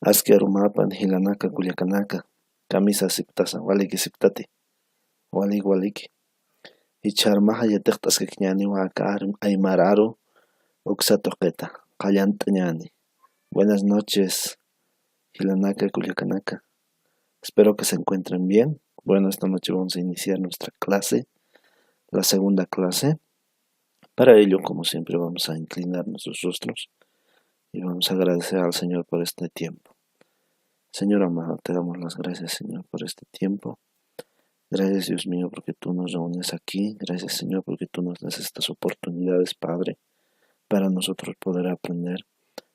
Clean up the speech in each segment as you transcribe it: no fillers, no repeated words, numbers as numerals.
Aski arumapan hilanaka kuyakanaka camisa siptasa waliki siptati waliki icharmaja yatiqta askak ñani waka Aymara Aru Uksa Toqueta qallanta ñani. Buenas noches, Hilanaka Culiacanaka. Espero que se encuentren bien. Bueno, esta noche vamos a iniciar nuestra clase, la segunda clase. Para ello, como siempre, vamos a inclinar nuestros rostros y vamos a agradecer al Señor por este tiempo. Señor amado, te damos las gracias, Señor, por este tiempo. Gracias, Dios mío, porque tú nos reúnes aquí. Gracias, Señor, porque tú nos das estas oportunidades, Padre, para nosotros poder aprender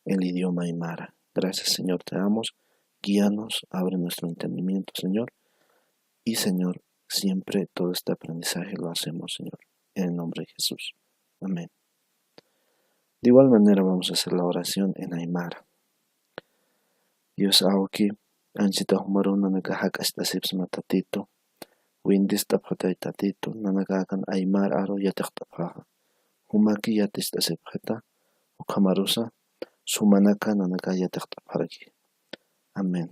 el idioma Aymara. Gracias, Señor, te damos. Guíanos, abre nuestro entendimiento, Señor. Y, Señor, siempre todo este aprendizaje lo hacemos, Señor, en el nombre de Jesús. Amén. De igual manera vamos a hacer la oración en Aymara. Dios auki, anchita humaruna nagahak astasibs matatito, windis taphatay tatito, nanagakan Aymar Aro yatak taphaja, humaki yatis tasibjeta, ukamarusa, sumanaka nanaka yatak tapharaki. Amén.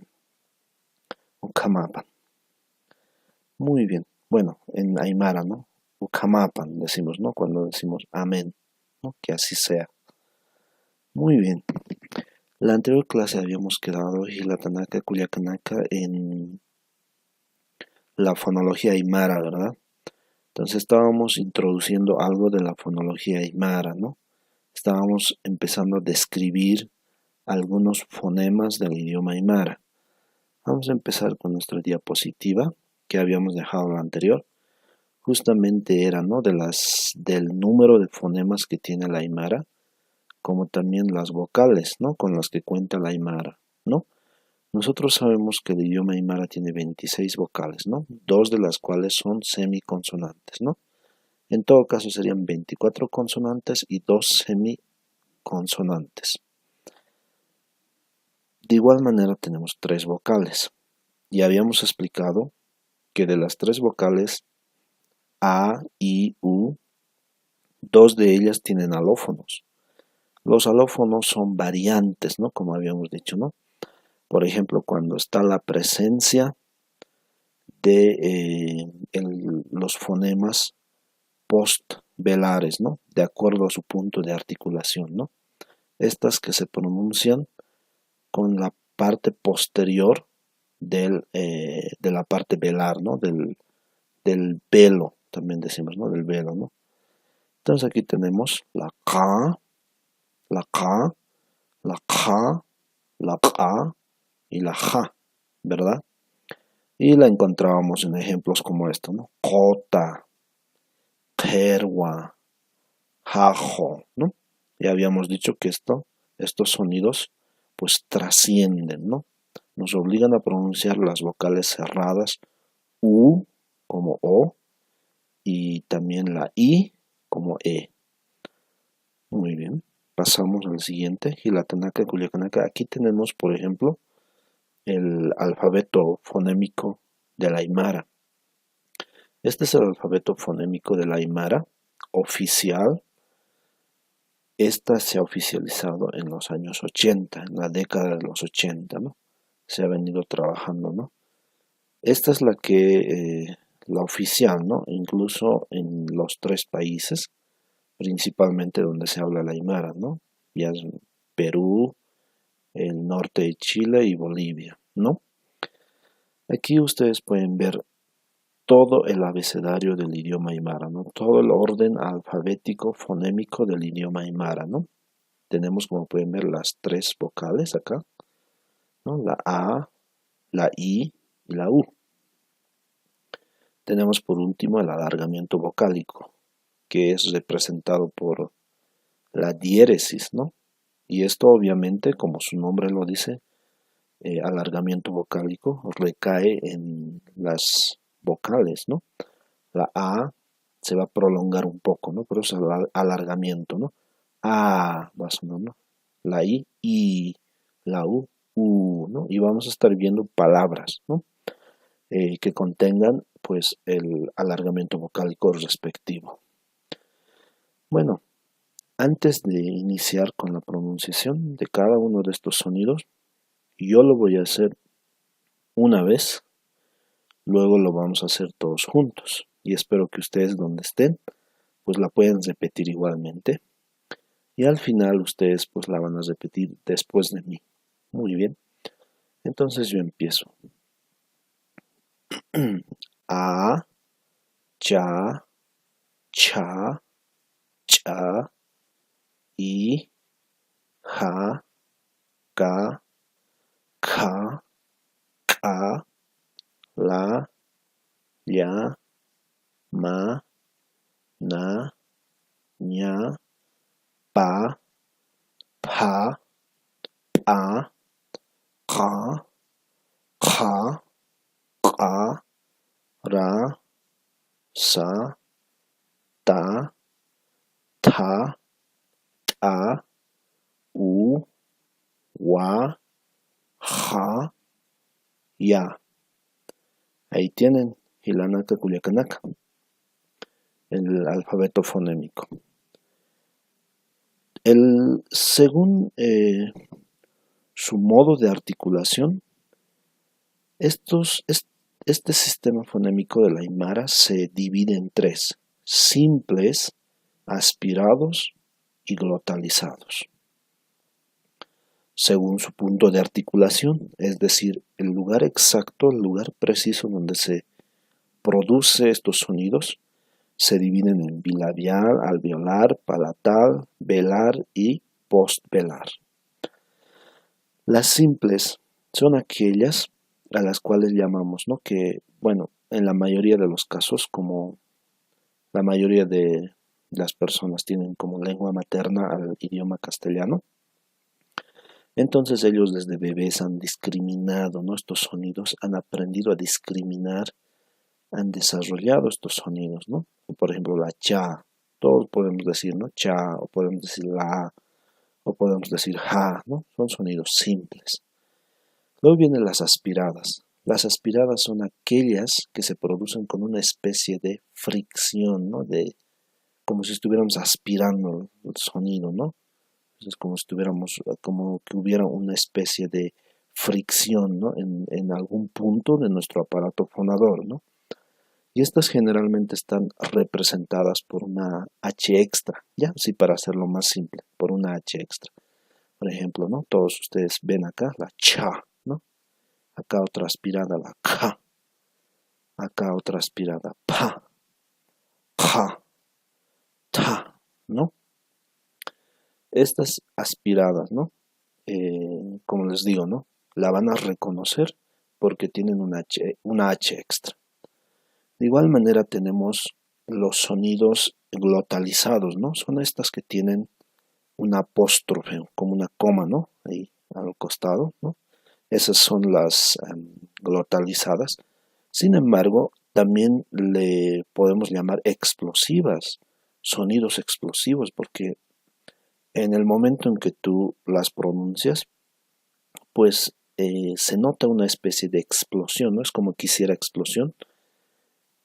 Ukamapan. Muy bien. Bueno, en Aymara, ¿no? Ukamapan decimos, ¿no? Cuando decimos amén, ¿no? Que así sea. Muy bien. La anterior clase habíamos quedado Hilatanaka, Culiacanaka en la fonología aymara, ¿verdad? Entonces estábamos introduciendo algo de la fonología aymara, ¿no? Estábamos empezando a describir algunos fonemas del idioma aymara. Vamos a empezar con nuestra diapositiva que habíamos dejado la anterior. Justamente era, ¿no? Del número de fonemas que tiene la aymara, como también las vocales, ¿no? Con las que cuenta la aymara, ¿no? Nosotros sabemos que el idioma aymara tiene 26 vocales, ¿no? Dos de las cuales son semiconsonantes, ¿no? En todo caso serían 24 consonantes y 2 semiconsonantes. De igual manera tenemos 3 vocales. Ya habíamos explicado que de las 3 vocales, A, I, U, 2 de ellas tienen alófonos. Los alófonos son variantes, ¿no? Como habíamos dicho, ¿no? Por ejemplo, cuando está la presencia de los fonemas postvelares, ¿no? De acuerdo a su punto de articulación, ¿no? Estas que se pronuncian con la parte posterior de la parte velar, ¿no? Del velo, también decimos, ¿no? Del velo, ¿no? Entonces aquí tenemos la K, la K, la K, la K y la J, ¿verdad? Y la encontrábamos en ejemplos como esto, ¿no? Kota, Kerwa, Jajo, ¿no? Ya habíamos dicho que estos sonidos pues trascienden, ¿no? Nos obligan a pronunciar las vocales cerradas, U como O, y también la I como E. Muy bien, pasamos al siguiente, Hilatanaka, Culiacanaka. Aquí tenemos, por ejemplo, el alfabeto fonémico de la aymara. Este es el alfabeto fonémico de la aymara oficial. Esta se ha oficializado en los años 80, en la década de los 80, ¿no? Se ha venido trabajando, ¿no? Esta es la oficial, ¿no? Incluso en los 3 países, principalmente donde se habla la aymara, ¿no? Ya es Perú, el norte de Chile y Bolivia, ¿no? Aquí ustedes pueden ver todo el abecedario del idioma aymara, ¿no? Todo el orden alfabético fonémico del idioma aymara, ¿no? Tenemos, como pueden ver, las 3 vocales acá, ¿no? La A, la I y la U. Tenemos por último el alargamiento vocálico, que es representado por la diéresis, ¿no? Y esto obviamente, como su nombre lo dice, alargamiento vocálico recae en las vocales, ¿no? La A se va a prolongar un poco, ¿no? Por eso el alargamiento, ¿no? A va a sonar, ¿no? La I, la U, ¿no? Y vamos a estar viendo palabras, ¿no? Que contengan, pues, el alargamiento vocálico respectivo. Bueno, antes de iniciar con la pronunciación de cada uno de estos sonidos, yo lo voy a hacer una vez, luego lo vamos a hacer todos juntos. Y espero que ustedes donde estén, pues la puedan repetir igualmente. Y al final ustedes pues la van a repetir después de mí. Muy bien. Entonces yo empiezo. A, cha, cha, cha, i, ja, ka, ka, ka, la, ya, ma, na, ña, pa, pa, pa, ka, ka, ka, ra, sa, ta, ta, ta, u, wa, ja, ya. Ahí tienen Hilanaka Culiacanaka, el alfabeto fonémico. Según su modo de articulación, este sistema fonémico del Aymara se divide en tres: simples, aspirados y glotalizados. Según su punto de articulación, es decir, el lugar exacto, el lugar preciso donde se produce estos sonidos, se dividen en bilabial, alveolar, palatal, velar y postvelar. Las simples son aquellas a las cuales llamamos, ¿no? Que, bueno, en la mayoría de los casos, como la mayoría de las personas tienen como lengua materna al idioma castellano, entonces ellos desde bebés han discriminado, ¿no? Estos sonidos, han aprendido a discriminar, han desarrollado estos sonidos, ¿no? Por ejemplo, la cha, todos podemos decir, ¿no? Cha, o podemos decir la, o podemos decir ja, ¿no? Son sonidos simples. Luego vienen las aspiradas. Las aspiradas son aquellas que se producen con una especie de fricción, ¿no? De, como si estuviéramos aspirando el sonido, ¿no? Es como si estuviéramos, como que hubiera una especie de fricción, ¿no? En algún punto de nuestro aparato fonador, ¿no? Y estas generalmente están representadas por una H extra, ya, sí, para hacerlo más simple, por una H extra. Por ejemplo, ¿no? Todos ustedes ven acá la cha, ¿no? Acá otra aspirada, la ka. Acá otra aspirada, pa, ja, ta, ¿no? Estas aspiradas, ¿no? Como les digo, ¿no? La van a reconocer porque tienen una H extra. De igual manera tenemos los sonidos glotalizados, ¿no? Son estas que tienen un apóstrofe, como una coma, ¿no? Ahí al costado, ¿no? Esas son las glotalizadas. Sin embargo, también le podemos llamar explosivas, sonidos explosivos, porque en el momento en que tú las pronuncias, pues se nota una especie de explosión, ¿no? Es como que hiciera explosión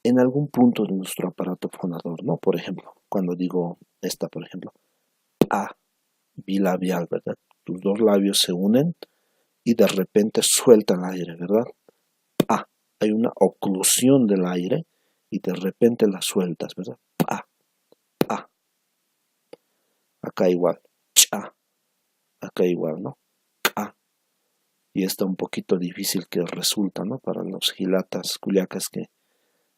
en algún punto de nuestro aparato fonador, ¿no? Por ejemplo, cuando digo esta, por ejemplo, A, bilabial, ¿verdad? Tus dos labios se unen y de repente suelta el aire, ¿verdad? Pa, hay una oclusión del aire y de repente la sueltas, ¿verdad? Pa, pa. Acá igual, cha, acá igual, ¿no? Ka. Y está un poquito difícil que resulta, ¿no? Para los gilatas, culiacas que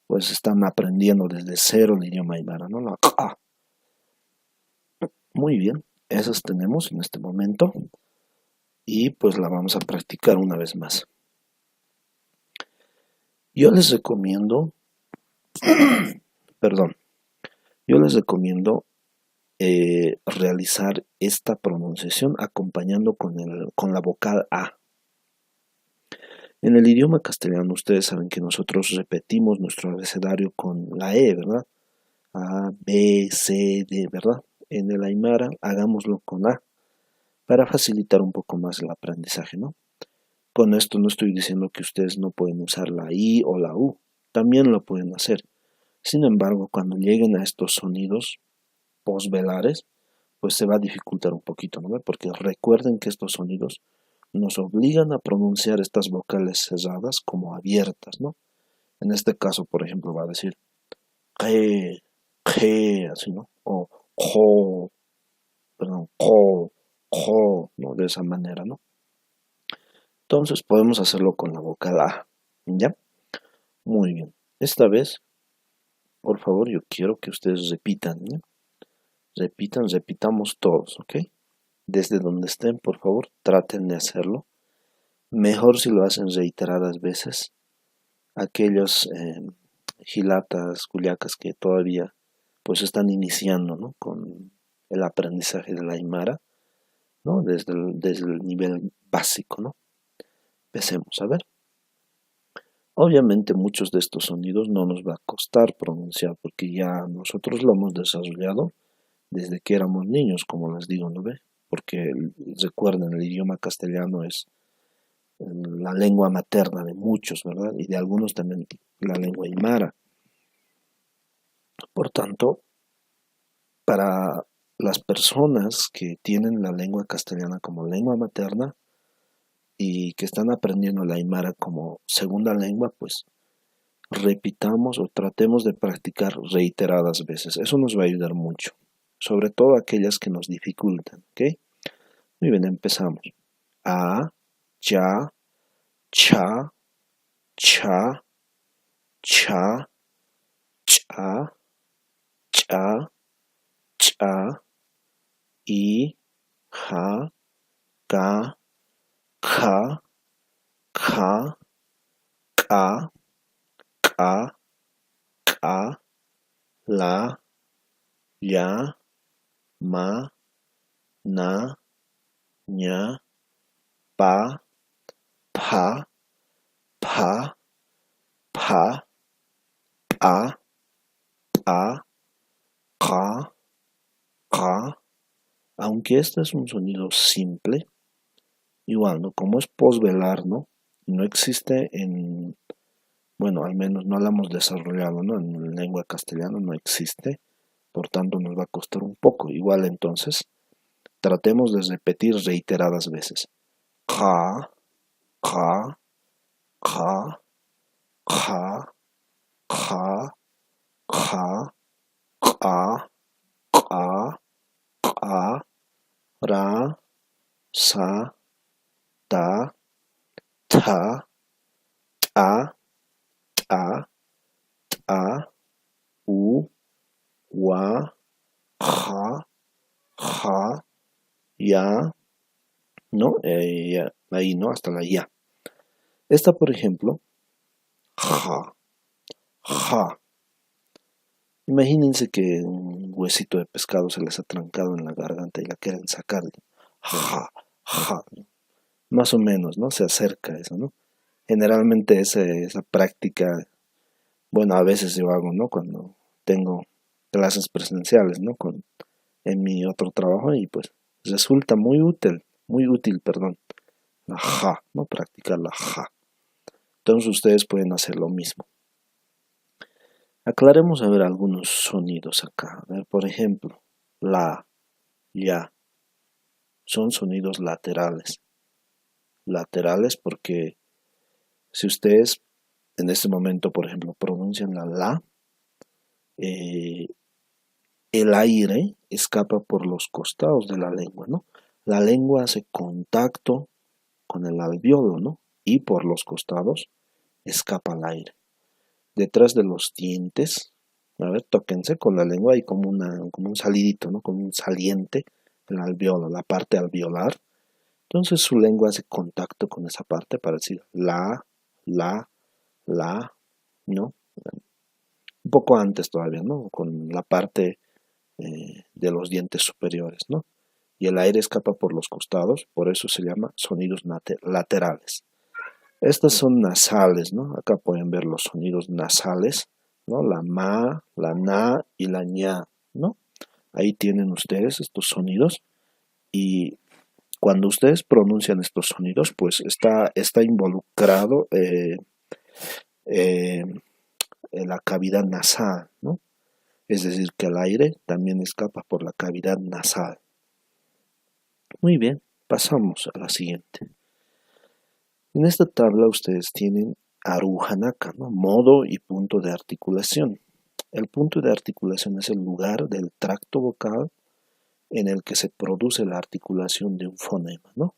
pues están aprendiendo desde cero el idioma aymara, ¿no? La ka. Muy bien, esas tenemos en este momento y pues la vamos a practicar una vez más. Yo les recomiendo, perdón, yo les recomiendo realizar esta pronunciación acompañando con la vocal A. En el idioma castellano ustedes saben que nosotros repetimos nuestro abecedario con la E, ¿verdad? A, B, C, D, ¿verdad? En el aymara hagámoslo con A para facilitar un poco más el aprendizaje, ¿no? Con esto no estoy diciendo que ustedes no pueden usar la I o la U, también lo pueden hacer. Sin embargo, cuando lleguen a estos sonidos posvelares, pues se va a dificultar un poquito, ¿no? Porque recuerden que estos sonidos nos obligan a pronunciar estas vocales cerradas como abiertas, ¿no? En este caso, por ejemplo, va a decir que, así, ¿no? O jo, perdón, jo, ¿no? De esa manera, ¿no? Entonces podemos hacerlo con la vocal A, ¿ya? Muy bien. Esta vez, por favor, yo quiero que ustedes repitan, ¿ya? Repitamos todos, ¿ok? Desde donde estén, por favor, traten de hacerlo. Mejor si lo hacen reiteradas veces. Aquellos gilatas, culiacas que todavía pues están iniciando, ¿no? Con el aprendizaje de la Aymara, ¿no? Desde el nivel básico, ¿no? Empecemos a ver. Obviamente muchos de estos sonidos no nos va a costar pronunciar porque ya nosotros lo hemos desarrollado desde que éramos niños, como les digo, ¿no ve? Porque recuerden, el idioma castellano es la lengua materna de muchos, ¿verdad? Y de algunos también la lengua aymara. Por tanto, para las personas que tienen la lengua castellana como lengua materna y que están aprendiendo la aymara como segunda lengua, pues repitamos o tratemos de practicar reiteradas veces. Eso nos va a ayudar mucho, sobre todo aquellas que nos dificultan, ¿ok? Muy bien, empezamos. A, ya, cha, cha, cha, cha, cha, cha, i, ja, ga, ja, ja, ka, ka, ka, la, ya, ma, na, ña, pa, pa, pa, pa, pa, pa, ka, ka. Aunque este es un sonido simple, igual, ¿no? Como es posvelar, ¿no? No existe en, bueno, al menos no la hemos desarrollado, ¿no? En lengua castellana no existe, por tanto nos va a costar un poco. Igual entonces, tratemos de repetir reiteradas veces. Ja, ja, ja, ja, ja, ja, ka, ka, ka, ra, sa, ta, ta, ta, ta, ta, u, wa, ja, ja, ya, ¿no? Ahí, ¿no? Hasta la ya. Esta, por ejemplo, ja, ja. Imagínense que un huesito de pescado se les ha trancado en la garganta y la quieren sacar. Ja, ja. Más o menos, ¿no? Se acerca a eso, ¿no? Generalmente esa práctica, bueno, a veces yo hago, ¿no? Cuando tengo clases presenciales, ¿no? En mi otro trabajo y pues resulta muy útil, perdón, la ja, ¿no? Practicar la ja. Entonces ustedes pueden hacer lo mismo. Aclaremos a ver algunos sonidos acá. A ver, por ejemplo, la, ya, son sonidos laterales. Laterales porque si ustedes en este momento, por ejemplo, pronuncian la, eh, el aire escapa por los costados de la lengua, ¿no? La lengua hace contacto con el alvéolo, ¿no? Y por los costados escapa el aire. Detrás de los dientes, a ver, tóquense con la lengua y como un salidito, ¿no? Como un saliente, el alvéolo, la parte alveolar. Entonces su lengua hace contacto con esa parte para decir la, ¿no? Un poco antes todavía, ¿no? Con la parte de los dientes superiores, ¿no? Y el aire escapa por los costados, por eso se llama sonidos laterales. Estas son nasales, ¿no? Acá pueden ver los sonidos nasales, ¿no? La ma, la na y la ña, ¿no? Ahí tienen ustedes estos sonidos y cuando ustedes pronuncian estos sonidos, pues está involucrado en la cavidad nasal, ¿no? Es decir, que el aire también escapa por la cavidad nasal. Muy bien, pasamos a la siguiente. En esta tabla ustedes tienen Arujanaka, ¿no? Modo y punto de articulación. El punto de articulación es el lugar del tracto vocal en el que se produce la articulación de un fonema, ¿no?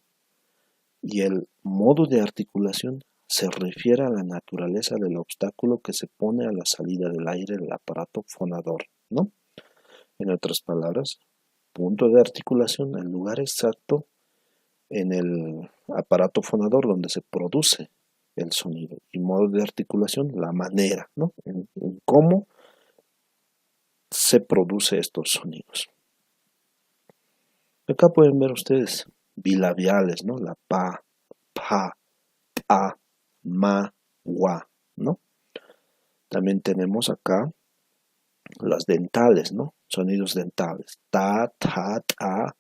Y el modo de articulación se refiere a la naturaleza del obstáculo que se pone a la salida del aire del aparato fonador, ¿no? En otras palabras, punto de articulación, el lugar exacto en el aparato fonador donde se produce el sonido. Y modo de articulación, la manera, ¿no? En cómo se produce estos sonidos. Acá pueden ver ustedes bilabiales, ¿no? La pa, pa, pa, ma, wa, ¿no? También tenemos acá las dentales, ¿no? Sonidos dentales. Ta, ta, ta.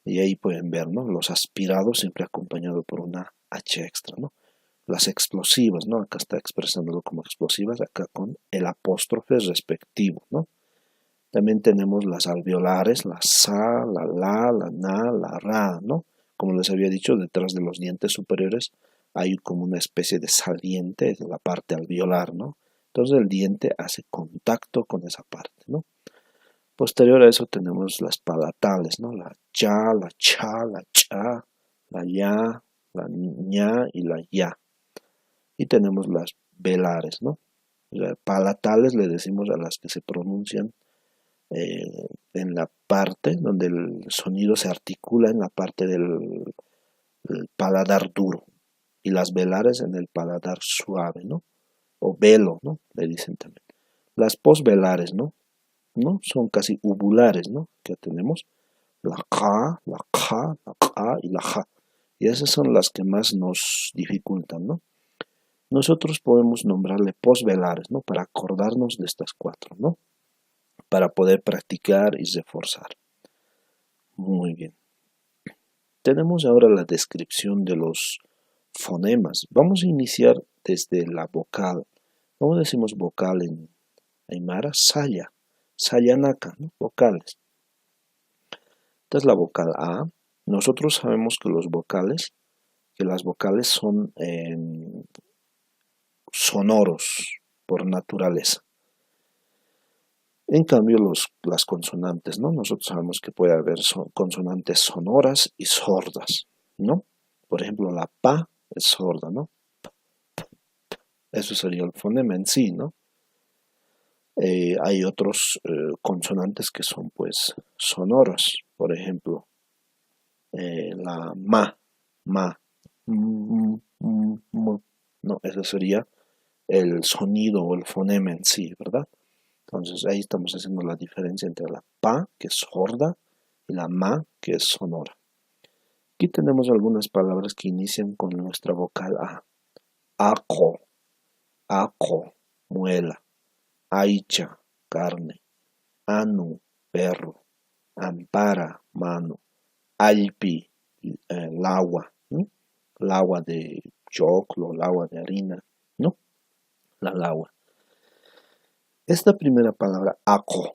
Y ahí pueden ver, ¿no? Los aspirados siempre acompañado por una H extra, ¿no? Las explosivas, ¿no? Acá está expresándolo como explosivas, acá con el apóstrofe respectivo, ¿no? También tenemos las alveolares, la sa, la na, la ra, ¿no? Como les había dicho, detrás de los dientes superiores hay como una especie de saliente de la parte alveolar, ¿no? Entonces el diente hace contacto con esa parte, ¿no? Posterior a eso tenemos las palatales, ¿no? La cha, la cha, la cha, la ya, la ña y la ya. Y tenemos las velares, ¿no? Palatales le decimos a las que se pronuncian en la parte donde el sonido se articula en la parte del paladar duro y las velares en el paladar suave, ¿no? O velo, ¿no? Le dicen también. Las posvelares, ¿no? ¿No? Son casi uvulares, ¿no? Que tenemos la ka, la ka, la ka y la ja. Y esas son las que más nos dificultan, ¿no? Nosotros podemos nombrarle posvelares, ¿no? Para acordarnos de estas cuatro, ¿no? Para poder practicar y reforzar. Muy bien. Tenemos ahora la descripción de los fonemas. Vamos a iniciar desde la vocal. ¿Cómo decimos vocal en Aymara? Saya. Sayanaka, ¿no? Vocales. Esta es la vocal A. Nosotros sabemos que las vocales son sonoros por naturaleza. En cambio, las consonantes, ¿no? Nosotros sabemos que puede haber consonantes sonoras y sordas, ¿no? Por ejemplo, la pa es sorda, ¿no? Eso sería el fonema en sí, ¿no? Hay otros consonantes que son, pues, sonoros. Por ejemplo, la ma, no, ese sería el sonido o el fonema en sí, ¿verdad? Entonces ahí estamos haciendo la diferencia entre la pa, que es sorda, y la ma, que es sonora. Aquí tenemos algunas palabras que inician con nuestra vocal A. Aco, aco, muela. Aicha, carne. Anu, perro. Ampara, mano. Alpi, lagua. Lagua de choclo, lagua de harina, ¿no? La lagua. Esta primera palabra, aco,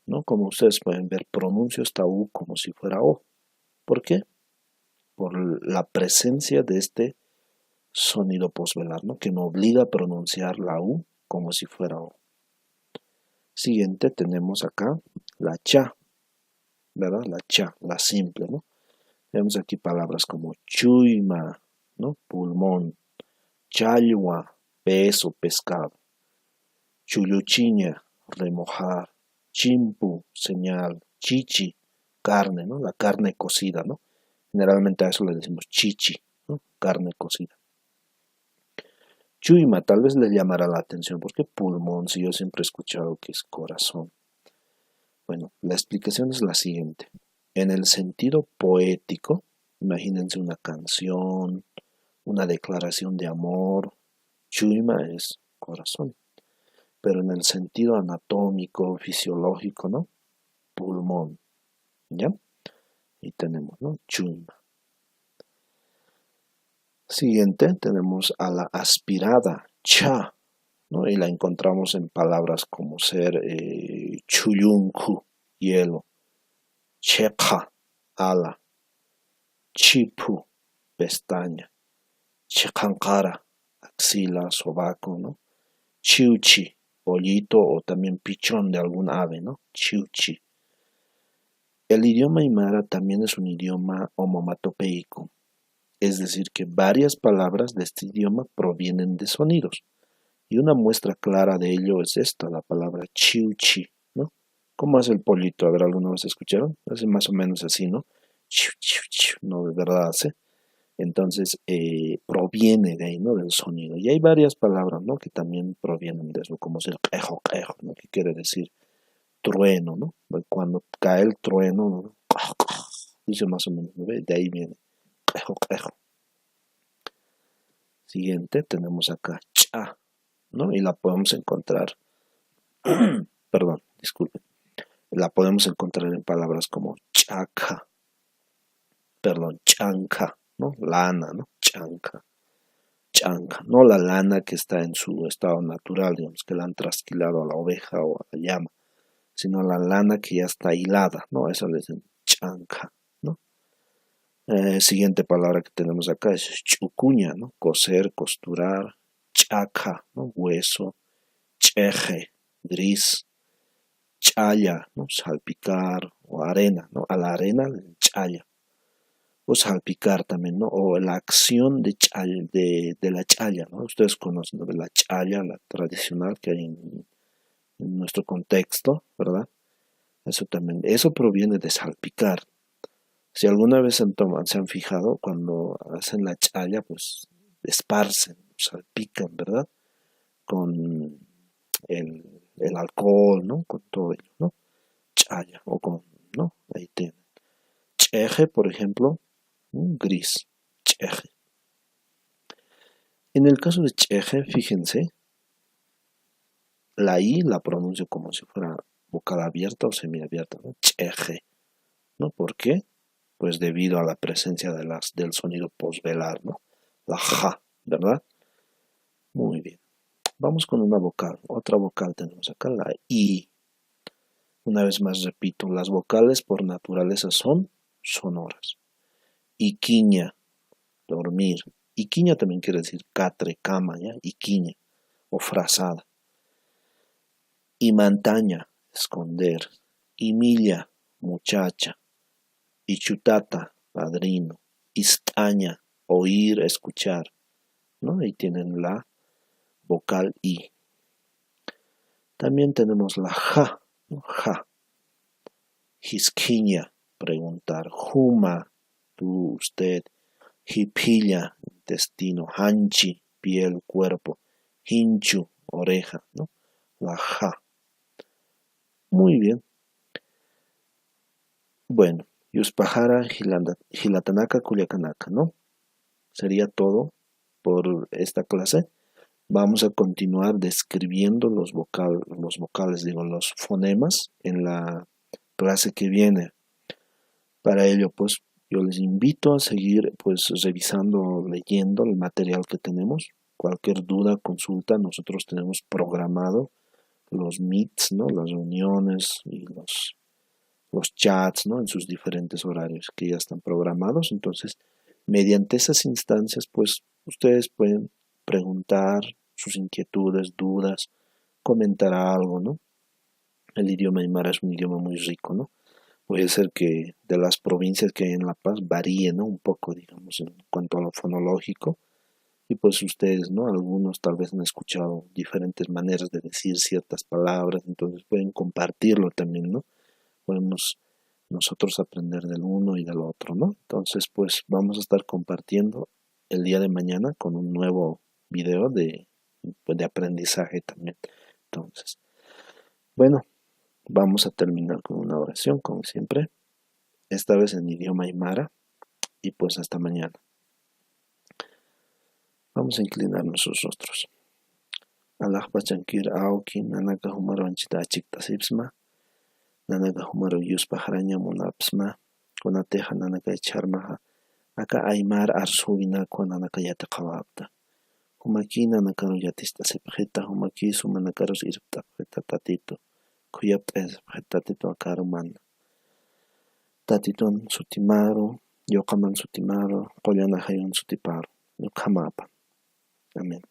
¿no? Como ustedes pueden ver, pronuncio esta U como si fuera O. ¿Por qué? Por la presencia de este sonido posvelar, ¿no? Que me obliga a pronunciar la U como si fuera O. Siguiente tenemos acá la cha, ¿verdad? La cha, la simple, ¿no? Vemos aquí palabras como chuima, ¿no? Pulmón, chalwa, peso, pescado, chuluchiña, remojar, chimpu, señal, chichi, carne, ¿no? La carne cocida, ¿no? Generalmente a eso le decimos chichi, ¿no? Carne cocida. Chuima tal vez le llamará la atención porque pulmón, si yo siempre he escuchado que es corazón. Bueno, la explicación es la siguiente. En el sentido poético, imagínense una canción, una declaración de amor, chuima es corazón. Pero en el sentido anatómico, fisiológico, ¿no? Pulmón, ¿ya? Y tenemos, ¿no? Chuima. Siguiente, tenemos a la aspirada, cha, ¿no? Y la encontramos en palabras como ser chuyunku, hielo, chepa, ala, chipu, pestaña. Chikanqara, axila, sobaco, ¿no? Chiuchi, pollito o también pichón de algún ave, ¿no? Chiuchi. El idioma aymara también es un idioma onomatopeico, es decir, que varias palabras de este idioma provienen de sonidos. Y una muestra clara de ello es esta, la palabra chiuchi, ¿no? ¿Cómo hace el pollito? A ver, ¿alguna vez escucharon? Hace más o menos así, ¿no? Chiu, chiu, chiu, ¿no? De verdad hace. Entonces, proviene de ahí, ¿no? Del sonido. Y hay varias palabras, ¿no? Que también provienen de eso, como es el quejo, quejo, ¿no? Que quiere decir trueno, ¿no? Cuando cae el trueno, ¿no? Dice más o menos, ¿no? De ahí viene quejo, quejo. Siguiente, tenemos acá cha, ¿no? Y la podemos encontrar, perdón, disculpen, la podemos encontrar en palabras como chaca, perdón, chanca, ¿no? Lana, ¿no? Chanca, chanca, no la lana que está en su estado natural, digamos, que la han trasquilado a la oveja o a la llama, sino la lana que ya está hilada, ¿no? Eso le dicen chanca, ¿no? Siguiente palabra que tenemos acá es chucuña, ¿no? Coser, costurar, chaca, ¿no? Hueso, cheje, gris, chaya, ¿no? Salpicar o arena, ¿no? A la arena, chaya. O salpicar también, ¿no? O la acción de la chaya, ¿no? Ustedes conocen, ¿no? De la chaya, la tradicional que hay en nuestro contexto, ¿verdad? Eso también, eso proviene de salpicar. Si alguna vez se han fijado, cuando hacen la chaya, pues esparcen, salpican, ¿verdad? Con el alcohol, ¿no? Con todo ello, ¿no? Chaya, o con, ¿no? Ahí tienen. Cheje, por ejemplo, gris, cheje. En el caso de cheje, fíjense, la I la pronuncio como si fuera vocal abierta o semiabierta, ¿no? Cheje, ¿no? ¿Por qué? Pues debido a la presencia del sonido posvelar, ¿no? La ja, ¿verdad? Muy bien. Vamos con una vocal. Otra vocal tenemos acá, la I. Una vez más repito, las vocales por naturaleza son sonoras. Iquiña, dormir. Iquiña también quiere decir catre, cama, ¿ya? Iquiña, o frazada. Imantaña, esconder. Imilla, muchacha. Ichutata, padrino. Istaña, oír, escuchar, ¿no? Ahí tienen la vocal I. También tenemos la ja, ¿no? Ja. Jisquiña, preguntar. Juma, tú, usted. Jipilla, intestino. Hanchi, piel, cuerpo. Hinchu, oreja, ¿no? La ja. Muy bien. Bueno, Yuspajara, Gilatanaka, Culiacanaka, ¿no? Sería todo por esta clase. Vamos a continuar describiendo los vocales, digo, los fonemas en la clase que viene. Para ello, pues, yo les invito a seguir, pues, revisando, leyendo el material que tenemos. Cualquier duda, consulta, nosotros tenemos programado los meets, ¿no? Las reuniones y los chats, ¿no? En sus diferentes horarios que ya están programados. Entonces, mediante esas instancias, pues, ustedes pueden preguntar sus inquietudes, dudas, comentar algo, ¿no? El idioma aymara es un idioma muy rico, ¿no? Puede ser que de las provincias que hay en La Paz varíe, ¿no? Un poco, digamos, en cuanto a lo fonológico. Y pues ustedes, ¿no? Algunos tal vez han escuchado diferentes maneras de decir ciertas palabras, entonces pueden compartirlo también, ¿no? Podemos nosotros aprender del uno y del otro, ¿no? Entonces, pues vamos a estar compartiendo el día de mañana con un nuevo video de aprendizaje también. Entonces, bueno, vamos a terminar con una oración, como siempre, esta vez en idioma aymara, y pues hasta mañana. Vamos a inclinar nuestros rostros. Allah pachankir auki nanaka humaro anchita achikta sipsma, nanaka humaro yuspa haraña munapsma, kunateja nanaka echarmaja, acá aymar arsubina con nanaka yata kawapta. Humaki nanakaru yatista sepjeta, humaki sumanakaros irpta pjeta tatito, kuyapta es tatito akaru mana. Tatiton sutimaru, Ñuqaman sutimaru, qullana hayk'an sutiparu, ñuqa hamapa. Amén.